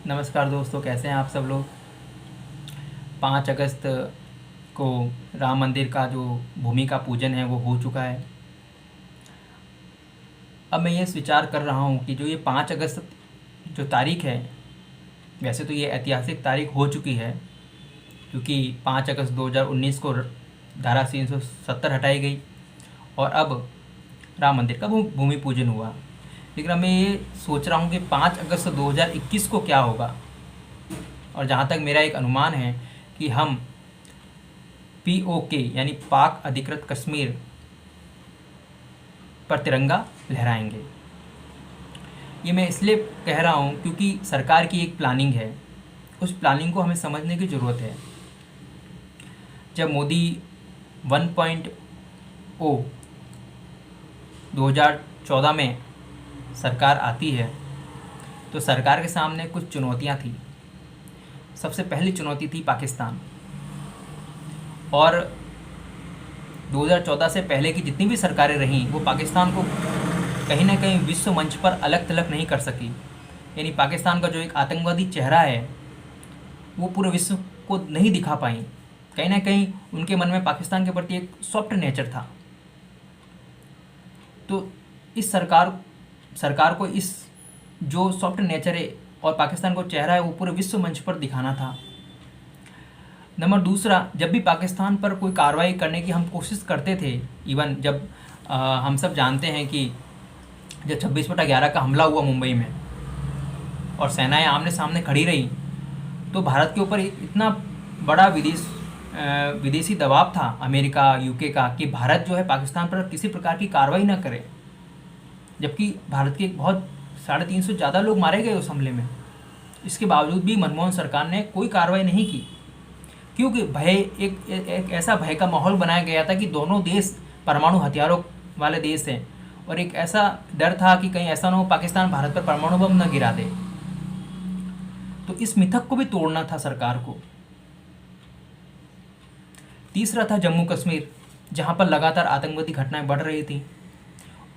नमस्कार दोस्तों, कैसे हैं आप सब लोग। 5 अगस्त को राम मंदिर का जो भूमि का पूजन है वो हो चुका है। अब मैं ये विचार कर रहा हूँ कि जो ये 5 अगस्त जो तारीख है, वैसे तो ये ऐतिहासिक तारीख हो चुकी है क्योंकि 5 अगस्त 2019 को धारा 370 हटाई गई और अब राम मंदिर का भूमि पूजन हुआ। लेकिन अब मैं ये सोच रहा हूँ कि 5 अगस्त 2021 को क्या होगा। और जहाँ तक मेरा एक अनुमान है कि हम POK यानी पाक अधिकृत कश्मीर पर तिरंगा लहराएंगे। ये मैं इसलिए कह रहा हूँ क्योंकि सरकार की एक प्लानिंग है, उस प्लानिंग को हमें समझने की ज़रूरत है। जब मोदी 1.0 2014 में सरकार आती है तो सरकार के सामने कुछ चुनौतियाँ थी। सबसे पहली चुनौती थी पाकिस्तान, और 2014 से पहले की जितनी भी सरकारें रहीं वो पाकिस्तान को कहीं ना कहीं विश्व मंच पर अलग थलग नहीं कर सकी। यानी पाकिस्तान का जो एक आतंकवादी चेहरा है वो पूरे विश्व को नहीं दिखा पाई। कहीं ना कहीं उनके मन में पाकिस्तान के प्रति एक सॉफ्ट नेचर था। तो इस सरकार को इस जो सॉफ्ट नेचर है और पाकिस्तान को चेहरा है वो पूरे विश्व मंच पर दिखाना था। नंबर दूसरा, जब भी पाकिस्तान पर कोई कार्रवाई करने की हम कोशिश करते थे, इवन जब हम सब जानते हैं कि जब 26/11 का हमला हुआ मुंबई में और सेनाएं आमने सामने खड़ी रही, तो भारत के ऊपर इतना बड़ा विदेशी दबाव था अमेरिका UK का कि भारत जो है पाकिस्तान पर किसी प्रकार की कार्रवाई ना करे, जबकि भारत के बहुत 350 ज़्यादा लोग मारे गए उस हमले में। इसके बावजूद भी मनमोहन सरकार ने कोई कार्रवाई नहीं की, क्योंकि एक ऐसा भय का माहौल बनाया गया था कि दोनों देश परमाणु हथियारों वाले देश हैं और एक ऐसा डर था कि कहीं ऐसा ना हो पाकिस्तान भारत पर परमाणु बम न गिरा दे। तो इस मिथक को भी तोड़ना था सरकार को। तीसरा था जम्मू कश्मीर, जहाँ पर लगातार आतंकवादी घटनाएं बढ़ रही थी।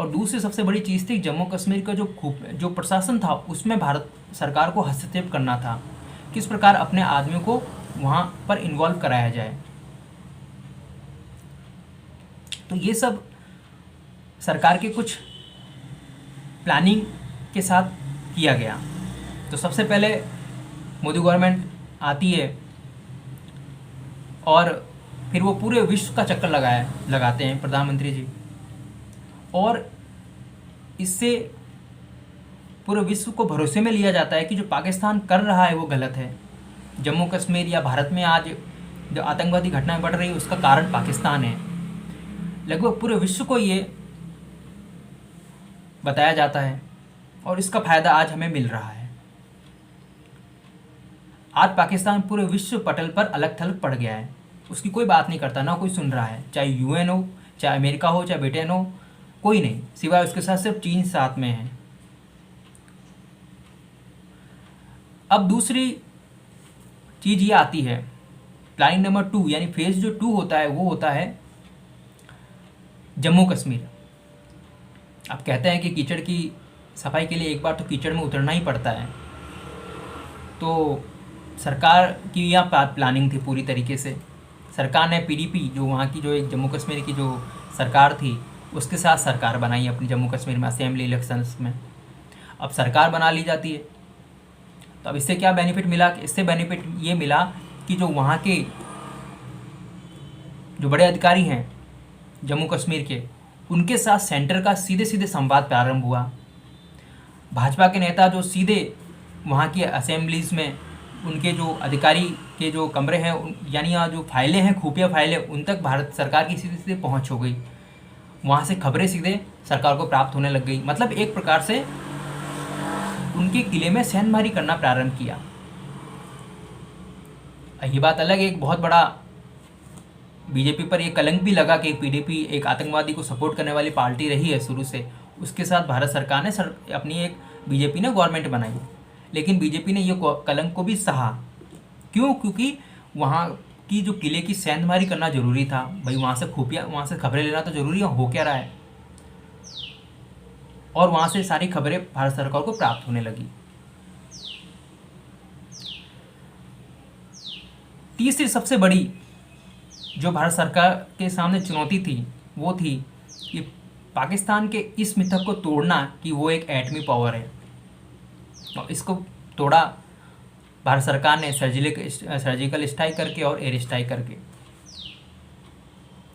और दूसरी सबसे बड़ी चीज़ थी जम्मू कश्मीर का जो प्रशासन था उसमें भारत सरकार को हस्तक्षेप करना था, किस प्रकार अपने आदमियों को वहाँ पर इन्वॉल्व कराया जाए। तो ये सब सरकार के कुछ प्लानिंग के साथ किया गया। तो सबसे पहले मोदी गवर्नमेंट आती है और फिर वो पूरे विश्व का चक्कर लगाते हैं प्रधानमंत्री जी, और इससे पूरे विश्व को भरोसे में लिया जाता है कि जो पाकिस्तान कर रहा है वो गलत है। जम्मू कश्मीर या भारत में आज जो आतंकवादी घटनाएं बढ़ रही है उसका कारण पाकिस्तान है। लगभग पूरे विश्व को ये बताया जाता है और इसका फ़ायदा आज हमें मिल रहा है। आज पाकिस्तान पूरे विश्व पटल पर अलग थलग पड़ गया है, उसकी कोई बात नहीं करता, ना कोई सुन रहा है, चाहे UN हो, चाहे अमेरिका हो, चाहे ब्रिटेन हो, कोई नहीं, सिवाय उसके साथ सिर्फ चीन साथ में है। अब दूसरी चीज़ ये आती है प्लानिंग नंबर 2, यानी फेज जो 2 होता है वो होता है जम्मू कश्मीर। अब कहते हैं कि कीचड़ की सफाई के लिए एक बार तो कीचड़ में उतरना ही पड़ता है। तो सरकार की यह प्लानिंग थी पूरी तरीके से। सरकार ने PDP जो वहाँ की जो एक जम्मू कश्मीर की जो सरकार थी उसके साथ सरकार बनाई अपनी जम्मू कश्मीर में असेंबली इलेक्शंस में। अब सरकार बना ली जाती है, तो अब इससे क्या बेनिफिट मिला? इससे बेनिफिट ये मिला कि जो वहाँ के जो बड़े अधिकारी हैं जम्मू कश्मीर के, उनके साथ सेंटर का सीधे सीधे संवाद प्रारंभ हुआ। भाजपा के नेता जो सीधे वहाँ की असेंबलीज़ में उनके जो अधिकारी के जो कमरे हैं यानी यहाँ जो फाइलें हैं, खुफिया फाइलें, उन तक भारत सरकार की सीधे सीधे पहुँच हो गई। वहाँ से खबरें सीधे सरकार को प्राप्त होने लग गई। मतलब एक प्रकार से उनके किले में सेंधमारी करना प्रारंभ किया। ये बात अलग, एक बहुत बड़ा बीजेपी पर एक कलंक भी लगा कि PDP एक आतंकवादी को सपोर्ट करने वाली पार्टी रही है शुरू से। उसके साथ भारत सरकार ने अपनी एक बीजेपी ने गवर्नमेंट बनाई, लेकिन बीजेपी ने ये कलंक को भी सहा। क्यों? क्योंकि वहाँ की जो किले की सेंधमारी करना ज़रूरी था। भाई वहाँ से खबरें लेना तो ज़रूरी है, हो क्या रहा है, और वहाँ से सारी खबरें भारत सरकार को प्राप्त होने लगी। तीसरी सबसे बड़ी जो भारत सरकार के सामने चुनौती थी वो थी कि पाकिस्तान के इस मिथक को तोड़ना कि वो एक एटमी पावर है, और इसको तोड़ा भारत सरकार ने सर्जिकल स्ट्राइक करके और एयर स्ट्राइक करके।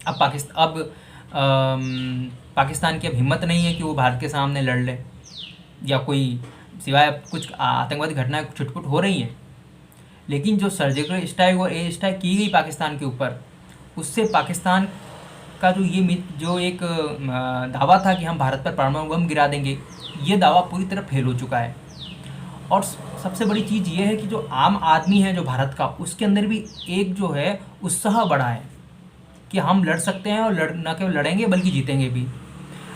अब पाकिस्तान की अब हिम्मत नहीं है कि वो भारत के सामने लड़ ले, या कोई सिवाय कुछ आतंकवादी घटनाएं छुटपुट हो रही हैं, लेकिन जो सर्जिकल स्ट्राइक और एयर स्ट्राइक की गई पाकिस्तान के ऊपर, उससे पाकिस्तान का जो एक दावा था कि हम भारत पर परमाणु बम गिरा देंगे, ये दावा पूरी तरह फेल हो चुका है। और सबसे बड़ी चीज़ ये है कि जो आम आदमी है जो भारत का, उसके अंदर भी एक जो है उत्साह बढ़ा है कि हम लड़ सकते हैं, और न केवल लड़ेंगे बल्कि जीतेंगे भी।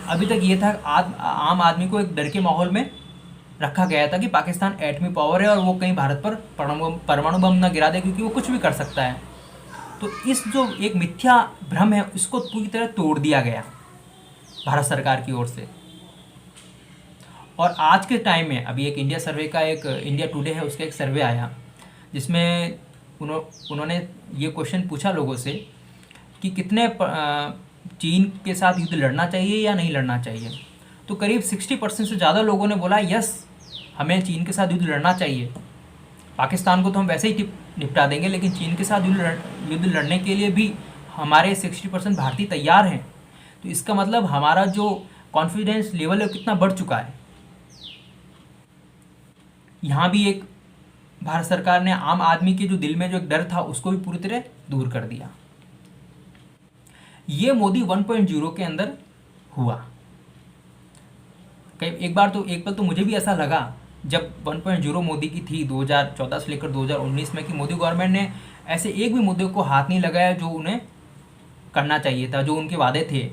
अभी तक ये था आम आदमी को एक डर के माहौल में रखा गया था कि पाकिस्तान एटमी पावर है और वो कहीं भारत पर परमाणु बम न गिरा दे, क्योंकि वो कुछ भी कर सकता है। तो इस जो एक मिथ्या भ्रम है, इसको पूरी तरह तोड़ दिया गया भारत सरकार की ओर से। और आज के टाइम में अभी एक इंडिया सर्वे का, एक इंडिया टुडे है उसका एक सर्वे आया, जिसमें उन्होंने ये क्वेश्चन पूछा लोगों से कि कितने चीन के साथ युद्ध लड़ना चाहिए या नहीं लड़ना चाहिए। तो करीब 60% से ज़्यादा लोगों ने बोला यस, हमें चीन के साथ युद्ध लड़ना चाहिए। पाकिस्तान को तो हम वैसे ही निपटा देंगे, लेकिन चीन के साथ युद्ध लड़ने के लिए भी हमारे 60% भारतीय तैयार हैं। तो इसका मतलब हमारा जो कॉन्फिडेंस लेवल है कितना बढ़ चुका है। यहाँ भी एक भारत सरकार ने आम आदमी के जो दिल में जो एक डर था उसको भी पूरी तरह दूर कर दिया। ये मोदी 1.0 के अंदर हुआ। एक पल तो मुझे भी ऐसा लगा जब 1.0 मोदी की थी 2014 से लेकर 2019 में, कि मोदी गवर्नमेंट ने ऐसे एक भी मुद्दे को हाथ नहीं लगाया जो उन्हें करना चाहिए था, जो उनके वादे थे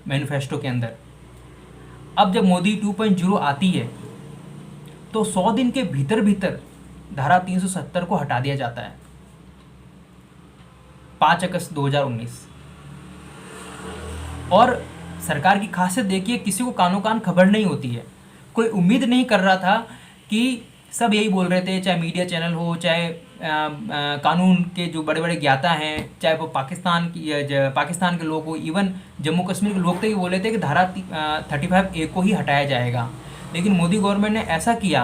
मैनिफेस्टो के अंदर। अब जब मोदी 2.0 आती है तो 100 दिन के भीतर धारा 370 को हटा दिया जाता है, 5 अगस्त 2019। और सरकार की खासियत देखिए, किसी को कानो कान खबर नहीं होती है। कोई उम्मीद नहीं कर रहा था कि सब यही बोल रहे थे, चाहे मीडिया चैनल हो, चाहे कानून के जो बड़े बड़े ज्ञाता हैं, चाहे वो पाकिस्तान के लोग हो, इवन जम्मू कश्मीर के लोग तो ये बोल रहे थे कि धारा 35A को ही हटाया जाएगा। लेकिन मोदी गवर्नमेंट ने ऐसा किया,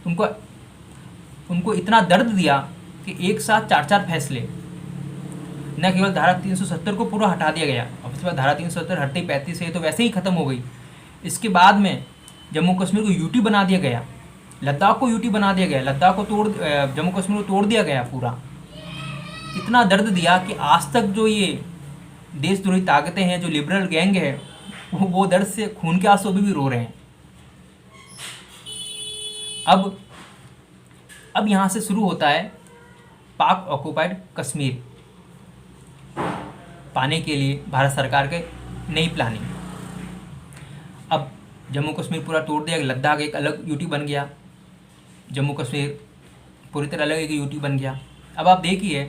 उनको इतना दर्द दिया कि एक साथ 4 फैसले, न केवल धारा 370 को पूरा हटा दिया गया, और उसके बाद धारा 370 हटते ही 35A तो वैसे ही ख़त्म हो गई। इसके बाद में जम्मू कश्मीर को यूटी बना दिया गया, लद्दाख को यूटी बना दिया गया, लद्दाख को जम्मू कश्मीर को तोड़ दिया गया पूरा। इतना दर्द दिया कि आज तक जो ये देशद्रोही ताकतें हैं, जो लिबरल गैंग है, वो दर्द से खून के आंसू भी रो रहे हैं। अब यहाँ से शुरू होता है पाक ऑक्युपाइड कश्मीर पाने के लिए भारत सरकार के नई प्लानिंग। अब जम्मू कश्मीर पूरा तोड़ दिया, लद्दाख एक अलग यूटी बन गया, जम्मू कश्मीर पूरी तरह अलग एक यूटी बन गया। अब आप देखिए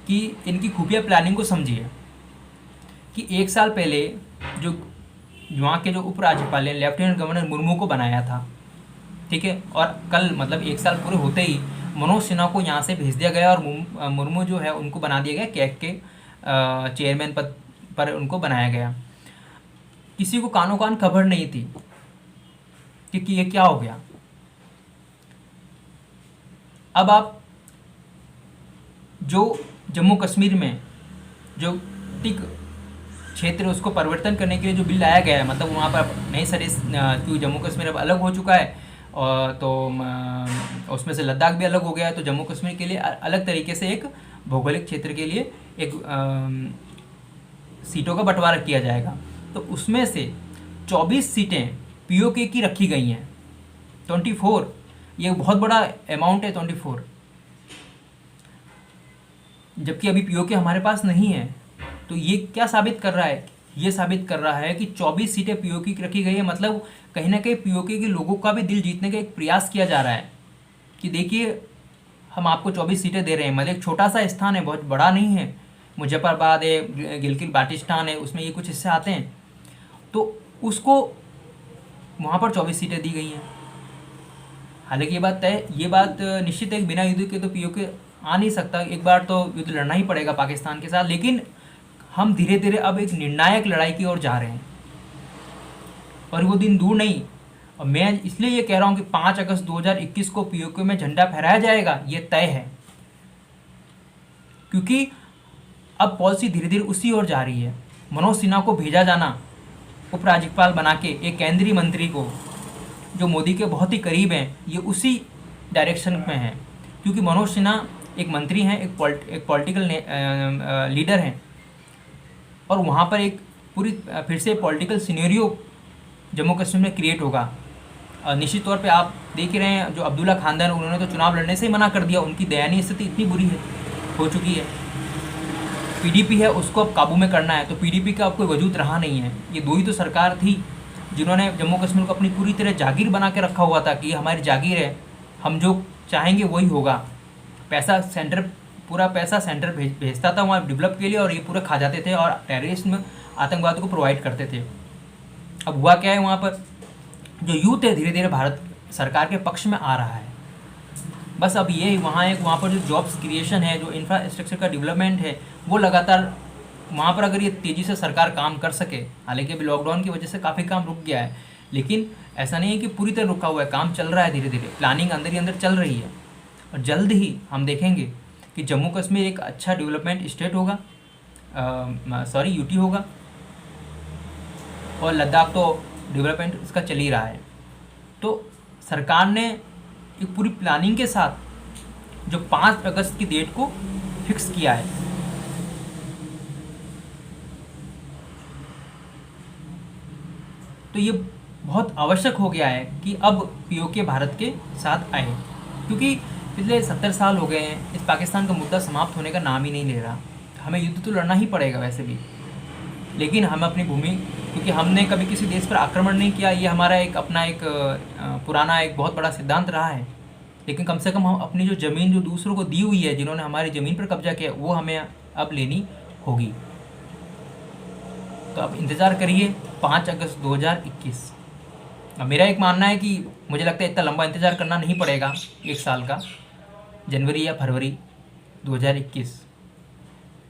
कि इनकी खुफिया प्लानिंग को समझिए कि 1 साल पहले जो वहाँ के जो उपराज्यपाल ने लेफ्टिनेंट गवर्नर मुर्मू को बनाया था, ठीक है, और कल मतलब 1 साल पूरे होते ही मनोज सिन्हा को यहाँ से भेज दिया गया, और मुर्मू जो है उनको बना दिया गया कैग के चेयरमैन पद पर उनको बनाया गया। किसी को कानो कान खबर नहीं थी कि ये क्या हो गया। अब आप जो जम्मू कश्मीर में जो टिक क्षेत्र उसको परिवर्तन करने के लिए जो बिल लाया गया है, मतलब वहाँ पर नई सरे क्यों जम्मू कश्मीर अब अलग हो चुका है, और तो उसमें से लद्दाख भी अलग हो गया है, तो जम्मू कश्मीर के लिए अलग तरीके से एक भौगोलिक क्षेत्र के लिए एक सीटों का बंटवारा किया जाएगा। तो उसमें से 24 सीटें पीओके की रखी गई हैं, 24, ये बहुत बड़ा अमाउंट है 24, जबकि अभी पीओके हमारे पास नहीं है। तो ये क्या साबित कर रहा है? ये साबित कर रहा है कि 24 सीटें पीओके की रखी गई है, मतलब कहीं ना कहीं पीओके के लोगों का भी दिल जीतने का एक प्रयास किया जा रहा है कि देखिए हम आपको 24 सीटें दे रहे हैं। मतलब एक छोटा सा स्थान है, बहुत बड़ा नहीं है, मुजफ्फरबाद है, गिलगित बाल्टिस्तान है, उसमें ये कुछ हिस्से आते हैं, तो उसको वहाँ पर 24 सीटें दी गई हैं। हालांकि ये बात निश्चित है कि बिना युद्ध के तो पीओके आ नहीं सकता, एक बार तो युद्ध लड़ना ही पड़ेगा पाकिस्तान के साथ, लेकिन हम धीरे धीरे अब एक निर्णायक लड़ाई की ओर जा रहे हैं और वो दिन दूर नहीं। और मैं इसलिए ये कह रहा हूँ कि 5 अगस्त 2021 को पीओके में झंडा फहराया जाएगा, ये तय है, क्योंकि अब पॉलिसी धीरे धीरे उसी ओर जा रही है। मनोज सिन्हा को भेजा जाना उपराज्यपाल बना के एक केंद्रीय मंत्री को, जो मोदी के बहुत ही करीब हैं, ये उसी डायरेक्शन में है, क्योंकि मनोज सिन्हा एक मंत्री हैं, एक पॉलिटिकल लीडर हैं, और वहाँ पर एक पूरी फिर से पॉलिटिकल सिनेरियो जम्मू कश्मीर में क्रिएट होगा। निश्चित तौर पे आप देख रहे हैं, जो अब्दुल्ला खानदान, उन्होंने तो चुनाव लड़ने से ही मना कर दिया, उनकी दयनीय स्थिति इतनी बुरी हो चुकी है। पीडीपी है, उसको अब काबू में करना है, तो पीडीपी का अब कोई वजूद रहा नहीं है। ये 2 ही तो सरकार थी जिन्होंने जम्मू कश्मीर को अपनी पूरी तरह जागीर बना के रखा हुआ था कि ये हमारी जागीर है, हम जो चाहेंगे वही होगा। पूरा पैसा सेंटर भेजता था वहाँ डेवलप के लिए, और ये पूरा खा जाते थे और टेररिस्ट में आतंकवाद को प्रोवाइड करते थे। अब हुआ क्या है, वहाँ पर जो यूथ है धीरे धीरे भारत सरकार के पक्ष में आ रहा है। बस अब ये वहाँ पर जो जॉब्स क्रिएशन है, जो इंफ्रास्ट्रक्चर का डेवलपमेंट है, वो लगातार वहाँ पर अगर ये तेज़ी से सरकार काम कर सके, हालांकि अभी लॉकडाउन की वजह से काफ़ी काम रुक गया है, लेकिन ऐसा नहीं है कि पूरी तरह रुका हुआ है, काम चल रहा है धीरे धीरे, प्लानिंग अंदर ही अंदर चल रही है। और जल्द ही हम देखेंगे कि जम्मू कश्मीर एक अच्छा डेवलपमेंट स्टेट होगा, यूटी होगा, और लद्दाख तो डेवलपमेंट इसका चल ही रहा है। तो सरकार ने एक पूरी प्लानिंग के साथ जो 5 अगस्त की डेट को फिक्स किया है, तो ये बहुत आवश्यक हो गया है कि अब पीओके भारत के साथ आए, क्योंकि पिछले 70 साल हो गए हैं, इस पाकिस्तान का मुद्दा समाप्त होने का नाम ही नहीं ले रहा। हमें युद्ध तो लड़ना ही पड़ेगा वैसे भी, लेकिन हम अपनी भूमि, क्योंकि हमने कभी किसी देश पर आक्रमण नहीं किया, ये हमारा अपना एक पुराना एक बहुत बड़ा सिद्धांत रहा है, लेकिन कम से कम हम अपनी जो ज़मीन जो दूसरों को दी हुई है, जिन्होंने हमारी ज़मीन पर कब्जा किया, वो हमें अब लेनी होगी। तो अब इंतज़ार करिए 5 अगस्त 2021। अब मेरा एक मानना है कि मुझे लगता है इतना लंबा इंतज़ार करना नहीं पड़ेगा, 1 साल का, जनवरी या फरवरी 2021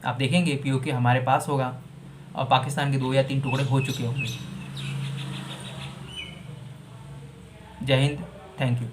आप देखेंगे पीओके हमारे पास होगा और पाकिस्तान के 2 या 3 टुकड़े हो चुके होंगे। जय हिंद, थैंक यू।